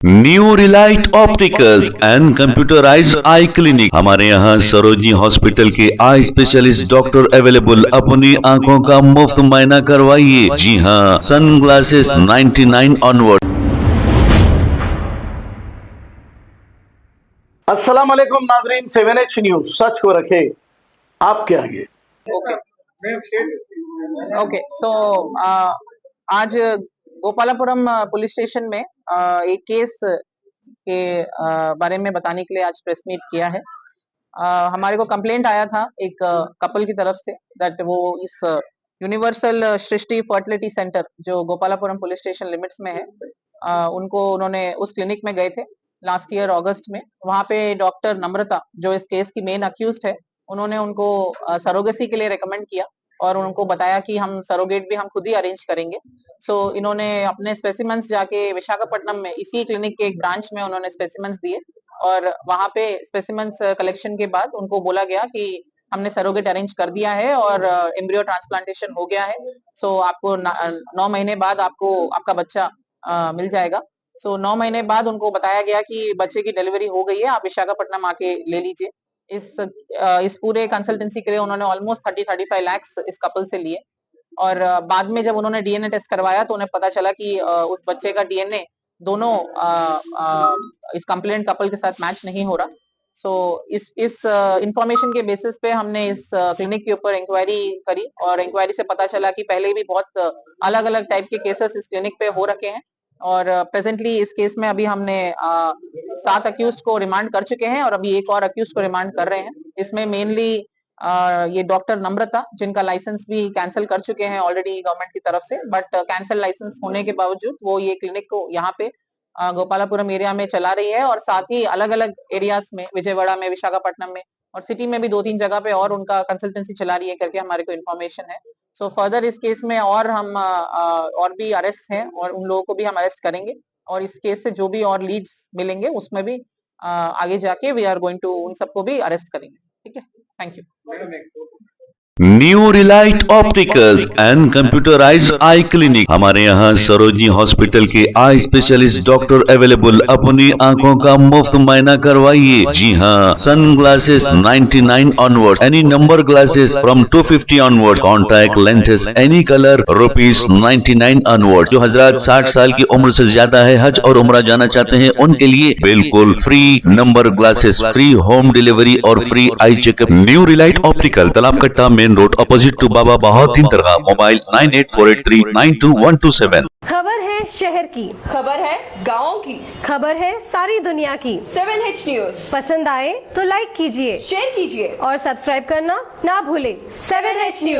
New Relight opticals and computerised I clinic. हमारे यहाँ Sarojini hospital के आई स्पेशलिस्ट डॉक्टर अवेलेबल। अपनी आंखों का मुफ्त मुआयना करवाइए। जी हाँ, सन ग्लासेस 99 ऑनवर्ड। अस्सलाम वालेकुम नाजरीन, 7H न्यूज सच को रखे आपके आगे। ओके सो आज गोपालापुरम पुलिस स्टेशन में एक केस के बारे में बताने के लिए आज प्रेस मीट किया है। हमारे को कंप्लेंट आया था एक कपल की तरफ से दैट वो इस यूनिवर्सल सृष्टि फर्टिलिटी सेंटर जो गोपालापुरम पुलिस स्टेशन लिमिट्स में है, उन्होंने उस क्लिनिक में गए थे लास्ट ईयर अगस्त में। वहाँ पे डॉक्टर नम्रता जो इस केस की मेन अक्यूज्ड है, उन्होंने उनको सरोगेसी के लिए रेकमेंड किया और उनको बताया कि हम सरोगेट भी हम खुद ही अरेंज करेंगे। सो इन्होंने अपने स्पेसिमेंस जाके विशाखापट्टनम में इसी क्लिनिक के एक ब्रांच में उन्होंने स्पेसिमेंस दिए और वहाँ पे स्पेसिमेंस कलेक्शन के बाद उनको बोला गया कि हमने सरोगेट अरेंज कर दिया है और एम्ब्रियो ट्रांसप्लांटेशन हो गया है। सो आपको 9 महीने बाद आपको आपका बच्चा मिल जाएगा। सो 9 महीने बाद उनको बताया गया कि बच्चे की डिलीवरी हो गई है, आप विशाखापट्टनम आके ले लीजिए। इस पूरे कंसल्टेंसी के लिए उन्होंने ऑलमोस्ट 30-35 लाख इस कपल से लिए और बाद में जब उन्होंने डीएनए टेस्ट करवाया तो उन्हें पता चला कि उस बच्चे का डीएनए दोनों इस कंप्लेंट कपल के साथ मैच नहीं हो रहा। सो इस इंफॉर्मेशन के बेसिस पे हमने इस क्लिनिक के ऊपर इंक्वायरी करी और इंक्वायरी से पता चला कि पहले भी बहुत अलग अलग टाइप के केसेस इस क्लिनिक पे हो रखे हैं और प्रेजेंटली इस केस में अभी हमने 7 अक्यूज्ड को रिमांड कर चुके हैं और अभी एक और अक्यूज्ड को रिमांड कर रहे हैं। इसमें मेनली ये डॉक्टर नम्रता जिनका लाइसेंस भी कैंसिल कर चुके हैं ऑलरेडी गवर्नमेंट की तरफ से, बट कैंसिल लाइसेंस होने के बावजूद वो ये क्लिनिक को यहाँ पे गोपालापुरम एरिया में चला रही है और साथ ही अलग अलग एरियाज में विजयवाड़ा में, विशाखापट्टनम में और सिटी में भी 2-3 जगह पे और उनका कंसल्टेंसी चला रही है करके हमारे को इन्फॉर्मेशन है। सो फर्दर इस केस में और हम और भी अरेस्ट हैं और उन लोगों को भी हम अरेस्ट करेंगे और इस केस से जो भी और लीड्स मिलेंगे उसमें भी आगे जाके वी आर गोइंग टू उन सबको भी अरेस्ट करेंगे। ठीक है, thank you. New Relight opticals and computerised I clinic. हमारे यहाँ सरोजनी हॉस्पिटल के आई स्पेशलिस्ट डॉक्टर अवेलेबल। अपनी आंखों का मुफ्त मुआयना करवाइए। जी हाँ, sun glasses 99 onward, any number glasses from 250 onward, contact lenses any colour ₹99 onward. जो हजरात 60 साल की उम्र से ज्यादा है, हज और उम्रा जाना चाहते हैं, उनके लिए बिल्कुल free number glasses, free home delivery और free eye checkup. New relight optical, Talab Katta main road, opposite to Baba Bahauddin Dargah. Mobile 9848392127। खबर है शहर की, खबर है गाँव की, खबर है सारी दुनिया की। 7H न्यूज पसंद आए तो लाइक कीजिए, शेयर कीजिए और सब्सक्राइब करना ना भूले। 7H news.